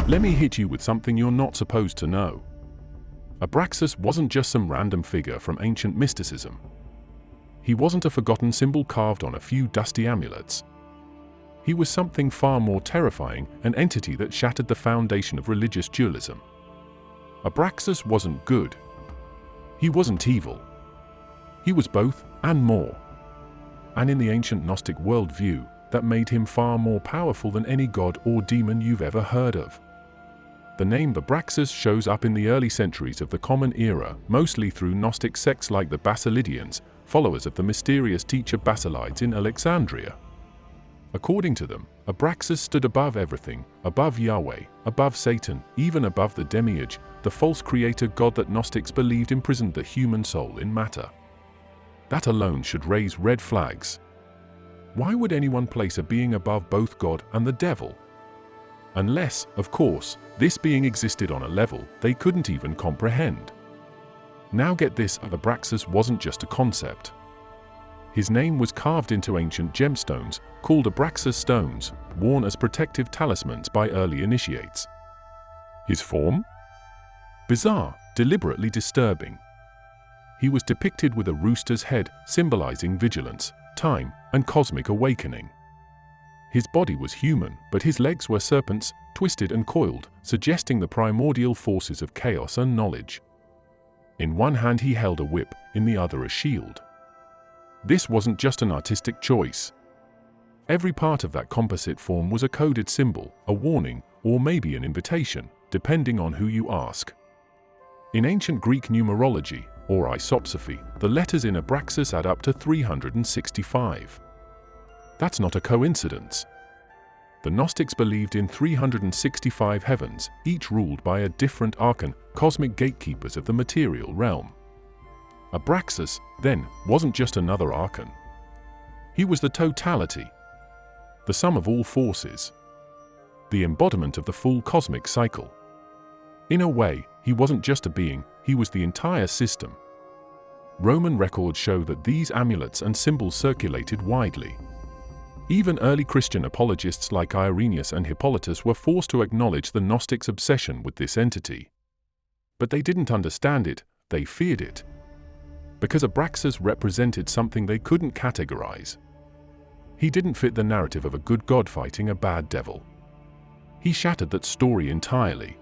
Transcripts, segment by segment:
Let me hit you with something you're not supposed to know. Abraxas wasn't just some random figure from ancient mysticism. He wasn't a forgotten symbol carved on a few dusty amulets. He was something far more terrifying, an entity that shattered the foundation of religious dualism. Abraxas wasn't good. He wasn't evil. He was both and more. And in the ancient Gnostic worldview, that made him far more powerful than any god or demon you've ever heard of. The name Abraxas shows up in the early centuries of the Common Era, mostly through Gnostic sects like the Basilidians, followers of the mysterious teacher Basilides in Alexandria. According to them, Abraxas stood above everything, above Yahweh, above Satan, even above the demiurge, the false creator god that Gnostics believed imprisoned the human soul in matter. That alone should raise red flags. Why would anyone place a being above both God and the devil? Unless, of course, this being existed on a level they couldn't even comprehend. Now get this, Abraxas wasn't just a concept. His name was carved into ancient gemstones, called Abraxas stones, worn as protective talismans by early initiates. His form? Bizarre, deliberately disturbing. He was depicted with a rooster's head, symbolizing vigilance, time, and cosmic awakening. His body was human, but his legs were serpents, twisted and coiled, suggesting the primordial forces of chaos and knowledge. In one hand he held a whip, in the other a shield. This wasn't just an artistic choice. Every part of that composite form was a coded symbol, a warning, or maybe an invitation, depending on who you ask. In ancient Greek numerology, or isopsophy, the letters in Abraxas add up to 365. That's not a coincidence. The Gnostics believed in 365 heavens, each ruled by a different archon, cosmic gatekeepers of the material realm. Abraxas, then, wasn't just another archon. He was the totality, the sum of all forces, the embodiment of the full cosmic cycle. In a way, he wasn't just a being, he was the entire system. Roman records show that these amulets and symbols circulated widely. Even early Christian apologists like Irenaeus and Hippolytus were forced to acknowledge the Gnostics' obsession with this entity. But they didn't understand it, they feared it. Because Abraxas represented something they couldn't categorize. He didn't fit the narrative of a good god fighting a bad devil. He shattered that story entirely.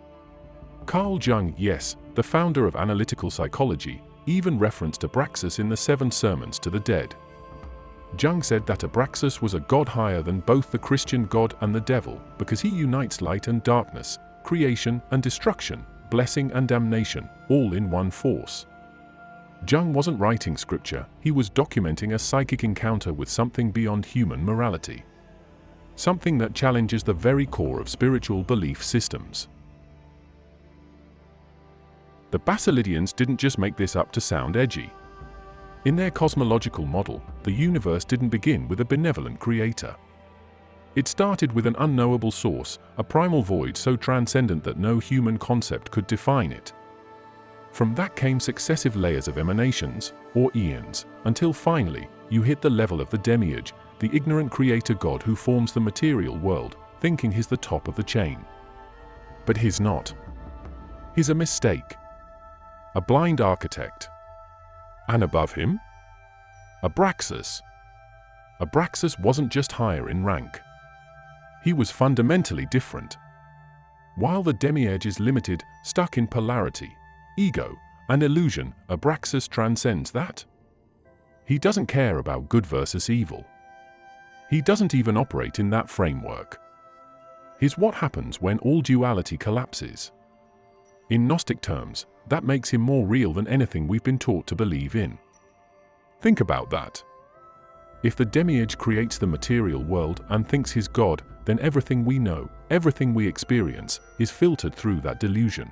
Carl Jung, yes, the founder of analytical psychology, even referenced Abraxas in the 7 Sermons to the Dead. Jung said that Abraxas was a god higher than both the Christian God and the devil because he unites light and darkness, creation and destruction, blessing and damnation, all in one force. Jung wasn't writing scripture, he was documenting a psychic encounter with something beyond human morality. Something that challenges the very core of spiritual belief systems. The Basilidians didn't just make this up to sound edgy. In their cosmological model, the universe didn't begin with a benevolent creator. It started with an unknowable source, a primal void so transcendent that no human concept could define it. From that came successive layers of emanations, or eons, until finally, you hit the level of the demiurge, the ignorant creator god who forms the material world, thinking he's the top of the chain. But he's not. He's a mistake. A blind architect. And above him? Abraxas. Abraxas wasn't just higher in rank. He was fundamentally different. While the demiurge is limited, stuck in polarity, ego, and illusion, Abraxas transcends that. He doesn't care about good versus evil. He doesn't even operate in that framework. He's what happens when all duality collapses. In Gnostic terms, that makes him more real than anything we've been taught to believe in. Think about that. If the demiurge creates the material world and thinks he's God, then everything we know, everything we experience, is filtered through that delusion.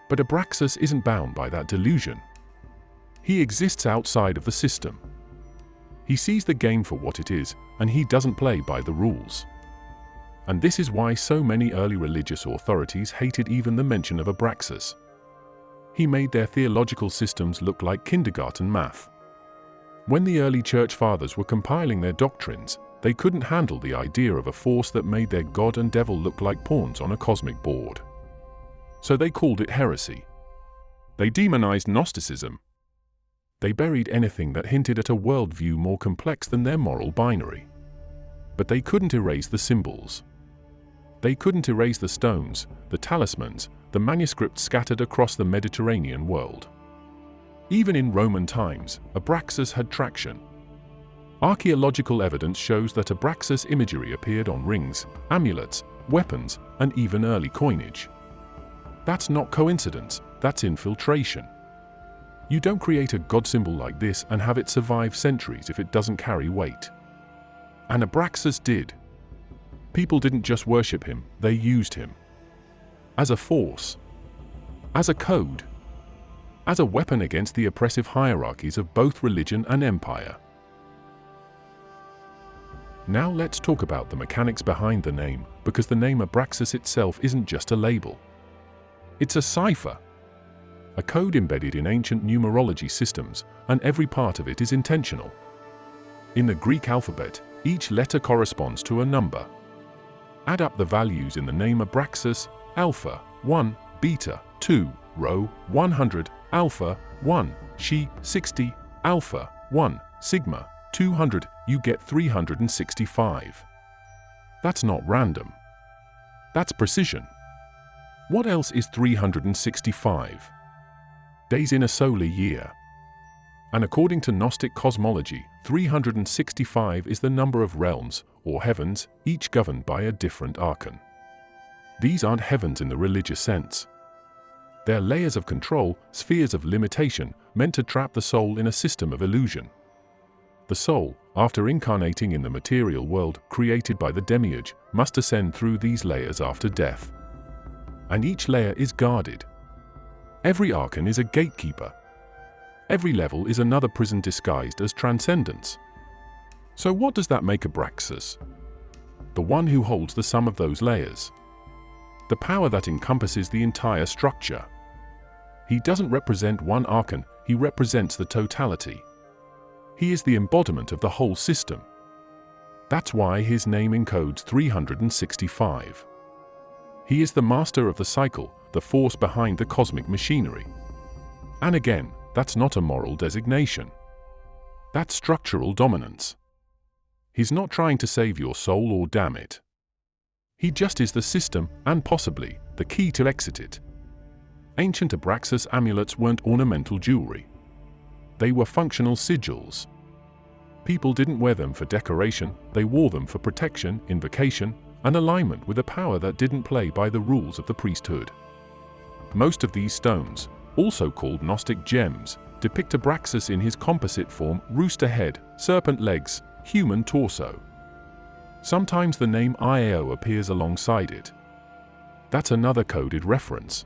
But Abraxas isn't bound by that delusion. He exists outside of the system. He sees the game for what it is, and he doesn't play by the rules. And this is why so many early religious authorities hated even the mention of Abraxas. He made their theological systems look like kindergarten math. When the early church fathers were compiling their doctrines, They couldn't handle the idea of a force that made their god and devil look like pawns on a cosmic board. So they called it heresy. They demonized Gnosticism. They buried anything that hinted at a worldview more complex than their moral binary. But they couldn't erase the symbols. They couldn't erase the stones, the talismans, the manuscripts scattered across the Mediterranean world. Even in Roman times, Abraxas had traction. Archaeological evidence shows that Abraxas imagery appeared on rings, amulets, weapons, and even early coinage. That's not coincidence, that's infiltration. You don't create a god symbol like this and have it survive centuries if it doesn't carry weight. And Abraxas did. People didn't just worship him, they used him. As a force. As a code. As a weapon against the oppressive hierarchies of both religion and empire. Now let's talk about the mechanics behind the name, because the name Abraxas itself isn't just a label. It's a cipher. A code embedded in ancient numerology systems, and every part of it is intentional. In the Greek alphabet, each letter corresponds to a number. Add up the values in the name Abraxas: alpha, 1, beta, 2, rho, 100, alpha, 1, xi, 60, alpha, 1, sigma, 200, you get 365. That's not random. That's precision. What else is 365? Days in a solar year. And according to Gnostic cosmology, 365 is the number of realms, or heavens, each governed by a different archon. These aren't heavens in the religious sense. They're layers of control, spheres of limitation, meant to trap the soul in a system of illusion. The soul, after incarnating in the material world created by the demiurge, must ascend through these layers after death. And each layer is guarded. Every archon is a gatekeeper. Every level is another prison disguised as transcendence. So what does that make Abraxas? The one who holds the sum of those layers. The power that encompasses the entire structure. He doesn't represent one archon, he represents the totality. He is the embodiment of the whole system. That's why his name encodes 365. He is the master of the cycle, the force behind the cosmic machinery. And again, that's not a moral designation. That's structural dominance. He's not trying to save your soul or damn it. He just is the system, and possibly, the key to exit it. Ancient Abraxas amulets weren't ornamental jewelry. They were functional sigils. People didn't wear them for decoration, they wore them for protection, invocation, and alignment with a power that didn't play by the rules of the priesthood. Most of these stones, also called Gnostic gems, depict Abraxas in his composite form: rooster head, serpent legs, human torso. Sometimes the name Iao appears alongside it. That's another coded reference.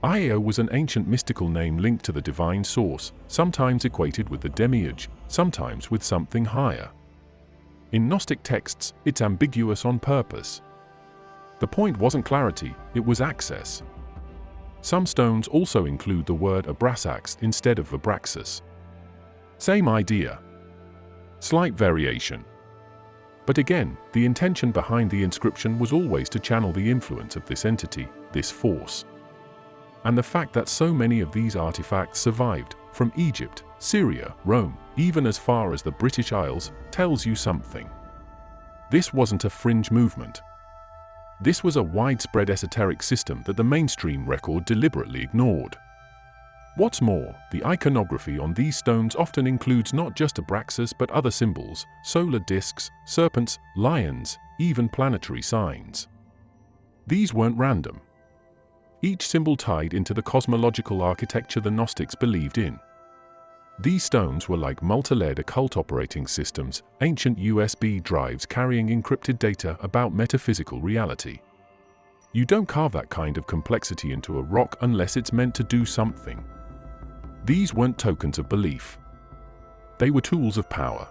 Iao was an ancient mystical name linked to the divine source, sometimes equated with the demiurge, sometimes with something higher. In Gnostic texts, it's ambiguous on purpose. The point wasn't clarity, it was access. Some stones also include the word Abraxas instead of Abraxas. Same idea. Slight variation. But again, the intention behind the inscription was always to channel the influence of this entity, this force. And the fact that so many of these artifacts survived, from Egypt, Syria, Rome, even as far as the British Isles, tells you something. This wasn't a fringe movement. This was a widespread esoteric system that the mainstream record deliberately ignored. What's more, the iconography on these stones often includes not just Abraxas but other symbols, solar discs, serpents, lions, even planetary signs. These weren't random. Each symbol tied into the cosmological architecture the Gnostics believed in. These stones were like multi-layered occult operating systems, ancient USB drives carrying encrypted data about metaphysical reality. You don't carve that kind of complexity into a rock unless it's meant to do something. These weren't tokens of belief. They were tools of power.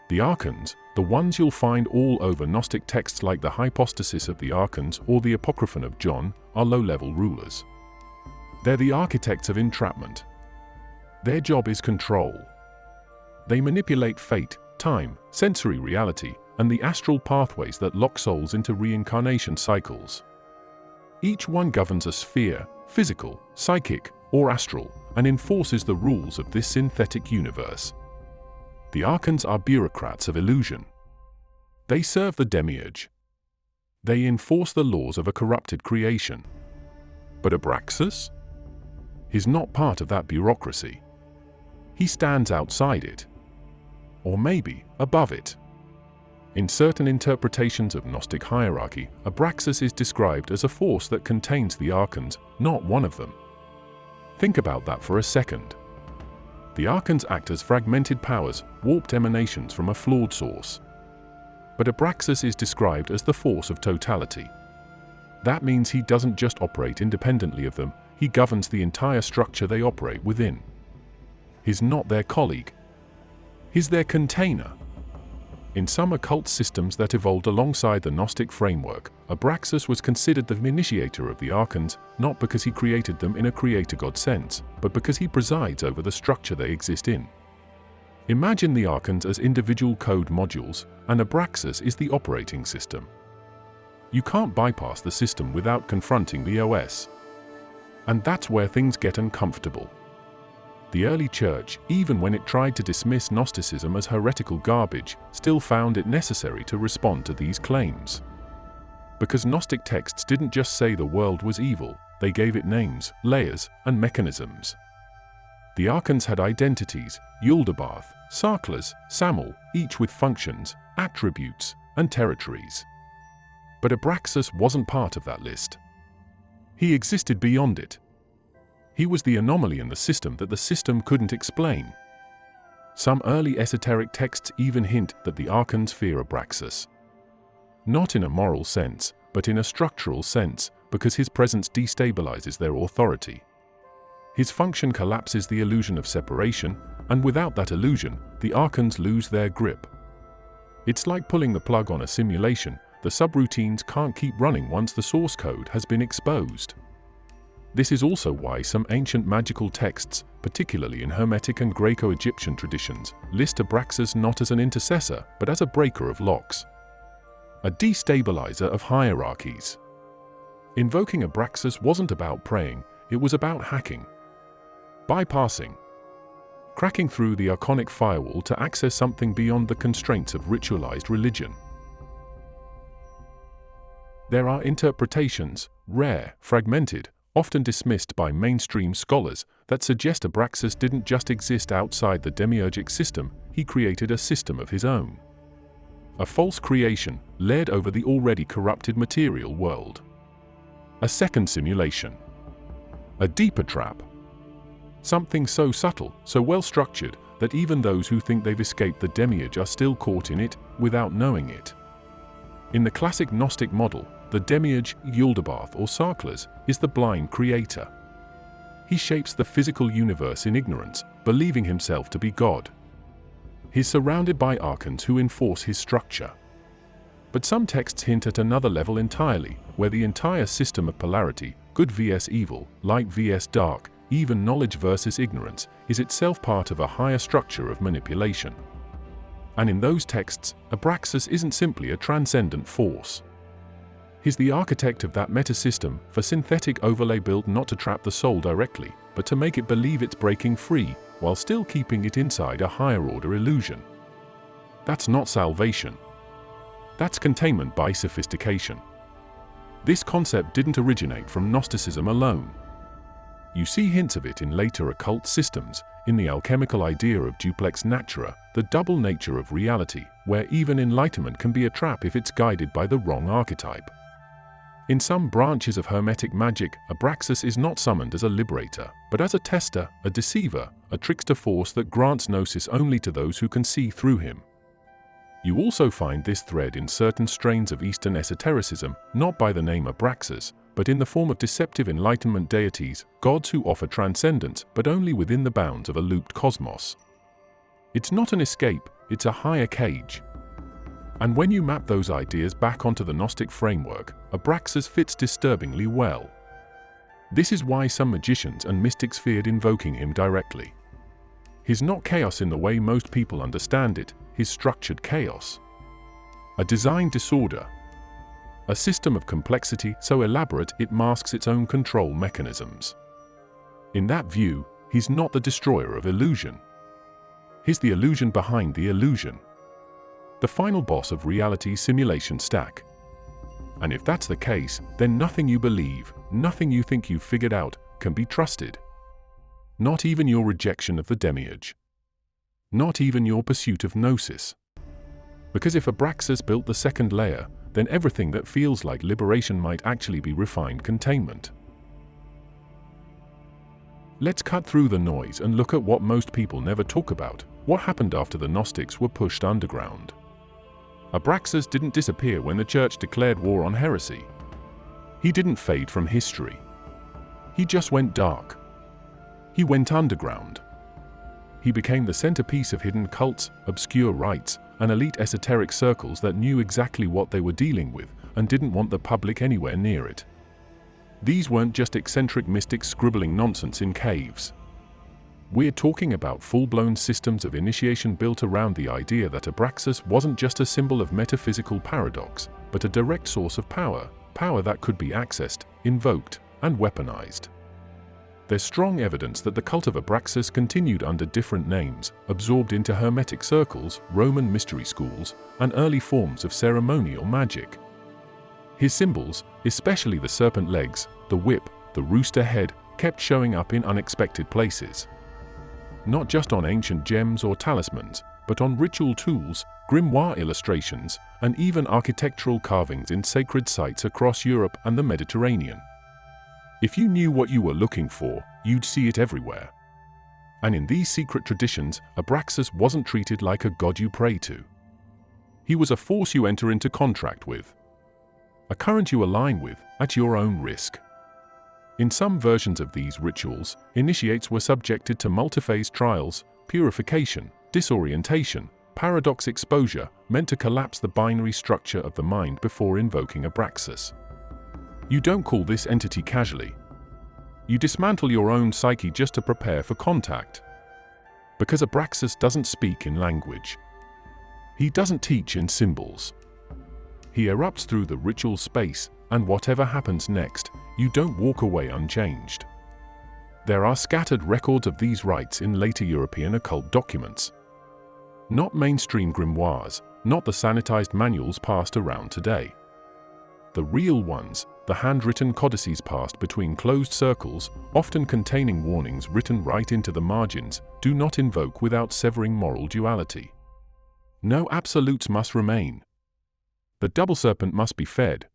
The archons, the ones you'll find all over Gnostic texts like the Hypostasis of the Archons or the Apocryphon of John, are low-level rulers. They're the architects of entrapment. Their job is control. They manipulate fate, time, sensory reality, and the astral pathways that lock souls into reincarnation cycles. Each one governs a sphere, physical, psychic, or astral, and enforces the rules of this synthetic universe. The archons are bureaucrats of illusion. They serve the demiurge. They enforce the laws of a corrupted creation. But Abraxas? He's not part of that bureaucracy. He stands outside it. Or maybe above it. In certain interpretations of Gnostic hierarchy, Abraxas is described as a force that contains the archons, not one of them. Think about that for a second. The archons act as fragmented powers, warped emanations from a flawed source. But Abraxas is described as the force of totality. That means he doesn't just operate independently of them, he governs the entire structure they operate within. He's not their colleague. He's their container. In some occult systems that evolved alongside the Gnostic framework, Abraxas was considered the initiator of the archons, not because he created them in a creator-god sense, but because he presides over the structure they exist in. Imagine the archons as individual code modules, and Abraxas is the operating system. You can't bypass the system without confronting the OS. And that's where things get uncomfortable. The early church, even when it tried to dismiss Gnosticism as heretical garbage, still found it necessary to respond to these claims. Because Gnostic texts didn't just say the world was evil, they gave it names, layers, and mechanisms. The archons had identities, Yaldabaoth, Sarklas, Samel, each with functions, attributes, and territories. But Abraxas wasn't part of that list. He existed beyond it. He was the anomaly in the system that the system couldn't explain. Some early esoteric texts even hint that the archons fear Abraxas. Not in a moral sense, but in a structural sense, because his presence destabilizes their authority. His function collapses the illusion of separation, and without that illusion, the archons lose their grip. It's like pulling the plug on a simulation. The subroutines can't keep running once the source code has been exposed. This is also why some ancient magical texts, particularly in Hermetic and Greco-Egyptian traditions, list Abraxas not as an intercessor, but as a breaker of locks. A destabilizer of hierarchies. Invoking Abraxas wasn't about praying, it was about hacking. Bypassing. Cracking through the archonic firewall to access something beyond the constraints of ritualized religion. There are interpretations, rare, fragmented, often dismissed by mainstream scholars, that suggest Abraxas didn't just exist outside the demiurgic system, he created a system of his own. A false creation, laid over the already corrupted material world. A second simulation. A deeper trap. Something so subtle, so well structured, that even those who think they've escaped the demiurge are still caught in it, without knowing it. In the classic Gnostic model, the demiurge, Yaldabaoth or Sarklas, is the blind creator. He shapes the physical universe in ignorance, believing himself to be God. He's surrounded by archons who enforce his structure. But some texts hint at another level entirely, where the entire system of polarity, good vs evil, light vs dark, even knowledge versus ignorance, is itself part of a higher structure of manipulation. And in those texts, Abraxas isn't simply a transcendent force. He's the architect of that metasystem, for synthetic overlay built not to trap the soul directly, but to make it believe it's breaking free, while still keeping it inside a higher-order illusion. That's not salvation. That's containment by sophistication. This concept didn't originate from Gnosticism alone. You see hints of it in later occult systems, in the alchemical idea of duplex natura, the double nature of reality, where even enlightenment can be a trap if it's guided by the wrong archetype. In some branches of Hermetic magic, Abraxas is not summoned as a liberator, but as a tester, a deceiver, a trickster force that grants gnosis only to those who can see through him. You also find this thread in certain strains of Eastern esotericism, not by the name Abraxas, but in the form of deceptive enlightenment deities, gods who offer transcendence, but only within the bounds of a looped cosmos. It's not an escape, it's a higher cage. And when you map those ideas back onto the Gnostic framework, Abraxas fits disturbingly well. This is why some magicians and mystics feared invoking him directly. His not chaos in the way most people understand it, his structured chaos. A design disorder. A system of complexity so elaborate it masks its own control mechanisms. In that view, he's not the destroyer of illusion. He's the illusion behind the illusion. The final boss of reality's simulation stack. And if that's the case, then nothing you believe, nothing you think you've figured out, can be trusted. Not even your rejection of the demiurge. Not even your pursuit of gnosis. Because if Abraxas built the second layer, then everything that feels like liberation might actually be refined containment. Let's cut through the noise and look at what most people never talk about, what happened after the Gnostics were pushed underground. Abraxas didn't disappear when the church declared war on heresy. He didn't fade from history. He just went dark. He went underground. He became the centerpiece of hidden cults, obscure rites, and elite esoteric circles that knew exactly what they were dealing with and didn't want the public anywhere near it. These weren't just eccentric mystics scribbling nonsense in caves. We're talking about full-blown systems of initiation built around the idea that Abraxas wasn't just a symbol of metaphysical paradox, but a direct source of power, power that could be accessed, invoked, and weaponized. There's strong evidence that the cult of Abraxas continued under different names, absorbed into Hermetic circles, Roman mystery schools, and early forms of ceremonial magic. His symbols, especially the serpent legs, the whip, the rooster head, kept showing up in unexpected places. Not just on ancient gems or talismans, but on ritual tools, grimoire illustrations, and even architectural carvings in sacred sites across Europe and the Mediterranean. If you knew what you were looking for, you'd see it everywhere. And in these secret traditions, Abraxas wasn't treated like a god you pray to. He was a force you enter into contract with. A current you align with, at your own risk. In some versions of these rituals, initiates were subjected to multiphase trials, purification, disorientation, paradox exposure, meant to collapse the binary structure of the mind before invoking Abraxas. You don't call this entity casually. You dismantle your own psyche just to prepare for contact. Because Abraxas doesn't speak in language. He doesn't teach in symbols. He erupts through the ritual space, and whatever happens next, you don't walk away unchanged. There are scattered records of these rites in later European occult documents. Not mainstream grimoires, not the sanitized manuals passed around today. The real ones, the handwritten codices passed between closed circles, often containing warnings written right into the margins, do not invoke without severing moral duality. No absolutes must remain. The double serpent must be fed.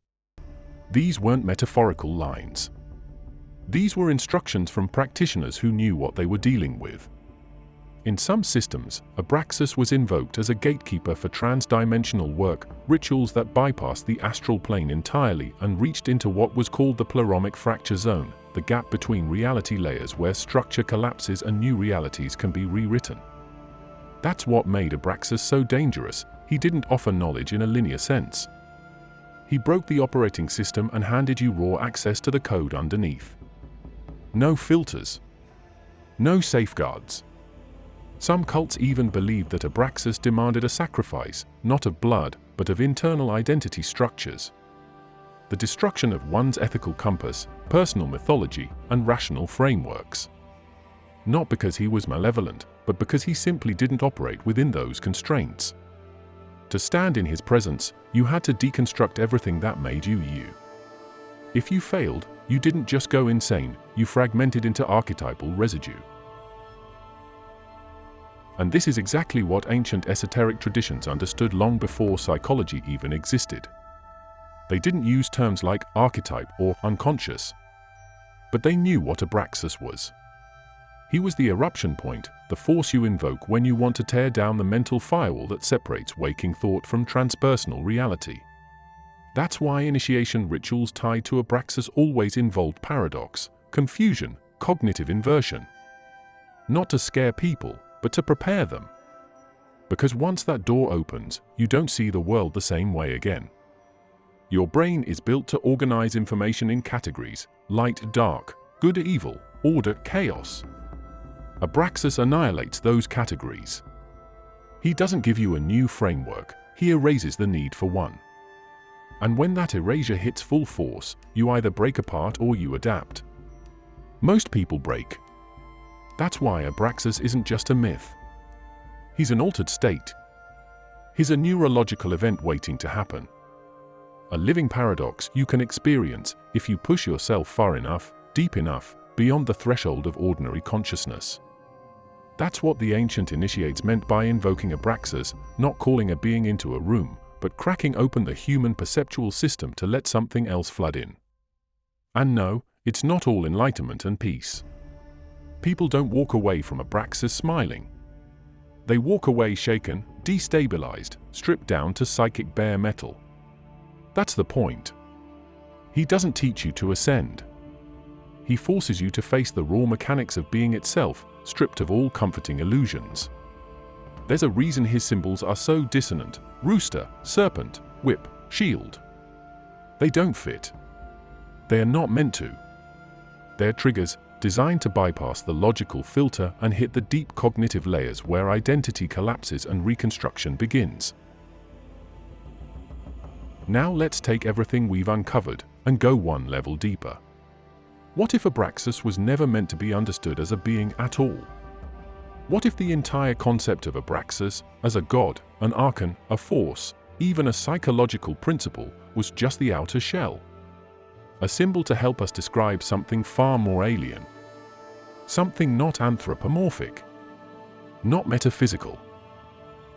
These weren't metaphorical lines. These were instructions from practitioners who knew what they were dealing with. In some systems, Abraxas was invoked as a gatekeeper for trans-dimensional work, rituals that bypassed the astral plane entirely and reached into what was called the pleromic fracture zone, the gap between reality layers where structure collapses and new realities can be rewritten. That's what made Abraxas so dangerous. He didn't offer knowledge in a linear sense. He broke the operating system and handed you raw access to the code underneath. No filters. No safeguards. Some cults even believed that Abraxas demanded a sacrifice, not of blood, but of internal identity structures. The destruction of one's ethical compass, personal mythology, and rational frameworks. Not because he was malevolent, but because he simply didn't operate within those constraints. To stand in his presence, you had to deconstruct everything that made you you. If you failed, you didn't just go insane, you fragmented into archetypal residue. And this is exactly what ancient esoteric traditions understood long before psychology even existed. They didn't use terms like archetype or unconscious. But they knew what Abraxas was. He was the eruption point, the force you invoke when you want to tear down the mental firewall that separates waking thought from transpersonal reality. That's why initiation rituals tied to Abraxas always involved paradox, confusion, cognitive inversion. Not to scare people, but to prepare them. Because once that door opens, you don't see the world the same way again. Your brain is built to organize information in categories: light, dark, good, evil, order, chaos. Abraxas annihilates those categories. He doesn't give you a new framework, he erases the need for one. And when that erasure hits full force, you either break apart or you adapt. Most people break. That's why Abraxas isn't just a myth. He's an altered state. He's a neurological event waiting to happen. A living paradox you can experience if you push yourself far enough, deep enough, beyond the threshold of ordinary consciousness. That's what the ancient initiates meant by invoking Abraxas, not calling a being into a room, but cracking open the human perceptual system to let something else flood in. And no, it's not all enlightenment and peace. People don't walk away from Abraxas smiling. They walk away shaken, destabilized, stripped down to psychic bare metal. That's the point. He doesn't teach you to ascend. He forces you to face the raw mechanics of being itself, stripped of all comforting illusions. There's a reason his symbols are so dissonant: rooster, serpent, whip, shield. They don't fit. They are not meant to. They're triggers, designed to bypass the logical filter and hit the deep cognitive layers where identity collapses and reconstruction begins. Now let's take everything we've uncovered and go one level deeper. What if Abraxas was never meant to be understood as a being at all? What if the entire concept of Abraxas as a god, an archon, a force, even a psychological principle, was just the outer shell? A symbol to help us describe something far more alien. Something not anthropomorphic. Not metaphysical.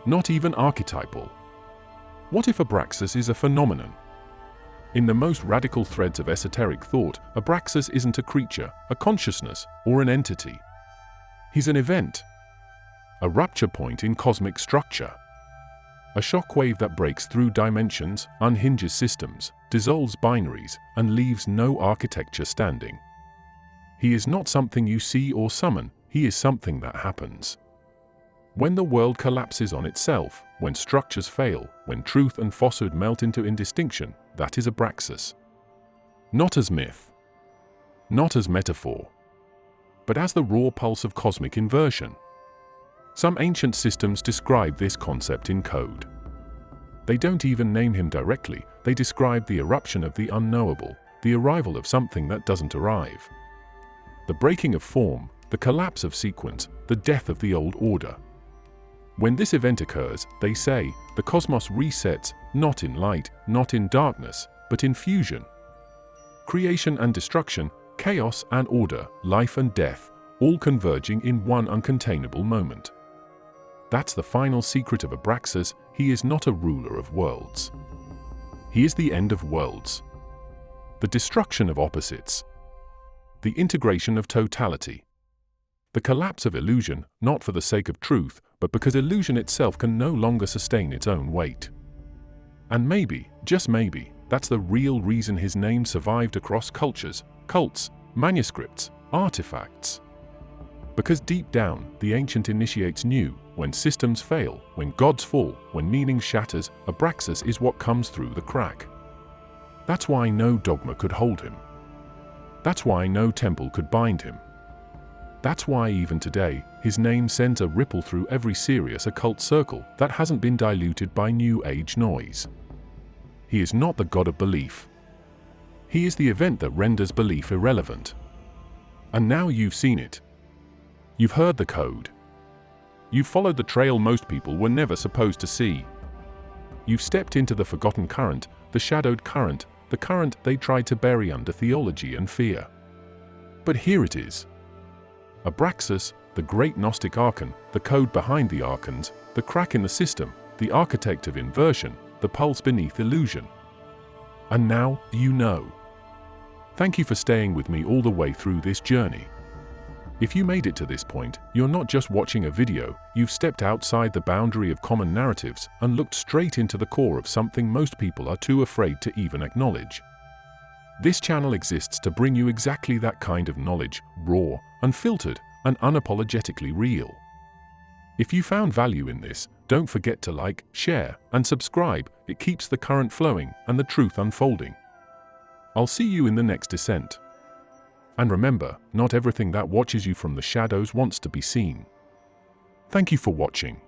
Not even archetypal. What if Abraxas is a phenomenon? In the most radical threads of esoteric thought, Abraxas isn't a creature, a consciousness, or an entity. He's an event. A rupture point in cosmic structure. A shockwave that breaks through dimensions, unhinges systems, dissolves binaries, and leaves no architecture standing. He is not something you see or summon, he is something that happens. When the world collapses on itself, when structures fail, when truth and falsehood melt into indistinction, that is Abraxas. Not as myth. Not as metaphor. But as the raw pulse of cosmic inversion. Some ancient systems describe this concept in code. They don't even name him directly, they describe the eruption of the unknowable, the arrival of something that doesn't arrive. The breaking of form, the collapse of sequence, the death of the old order. When this event occurs, they say, the cosmos resets, not in light, not in darkness, but in fusion. Creation and destruction, chaos and order, life and death, all converging in one uncontainable moment. That's the final secret of Abraxas. He is not a ruler of worlds. He is the end of worlds. The destruction of opposites. The integration of totality. The collapse of illusion, not for the sake of truth, but because illusion itself can no longer sustain its own weight. And maybe, just maybe, that's the real reason his name survived across cultures, cults, manuscripts, artifacts. Because deep down, the ancient initiates knew, when systems fail, when gods fall, when meaning shatters, Abraxas is what comes through the crack. That's why no dogma could hold him. That's why no temple could bind him. That's why even today, his name sends a ripple through every serious occult circle that hasn't been diluted by New Age noise. He is not the god of belief. He is the event that renders belief irrelevant. And now you've seen it. You've heard the code. You've followed the trail most people were never supposed to see. You've stepped into the forgotten current, the shadowed current, the current they tried to bury under theology and fear. But here it is. Abraxas, the great Gnostic archon, the code behind the archons, the crack in the system, the architect of inversion, the pulse beneath illusion. And now, you know. Thank you for staying with me all the way through this journey. If you made it to this point, you're not just watching a video, you've stepped outside the boundary of common narratives and looked straight into the core of something most people are too afraid to even acknowledge. This channel exists to bring you exactly that kind of knowledge, raw, unfiltered, and unapologetically real. If you found value in this, don't forget to like, share, and subscribe. It keeps the current flowing and the truth unfolding. I'll see you in the next descent. And remember, not everything that watches you from the shadows wants to be seen. Thank you for watching.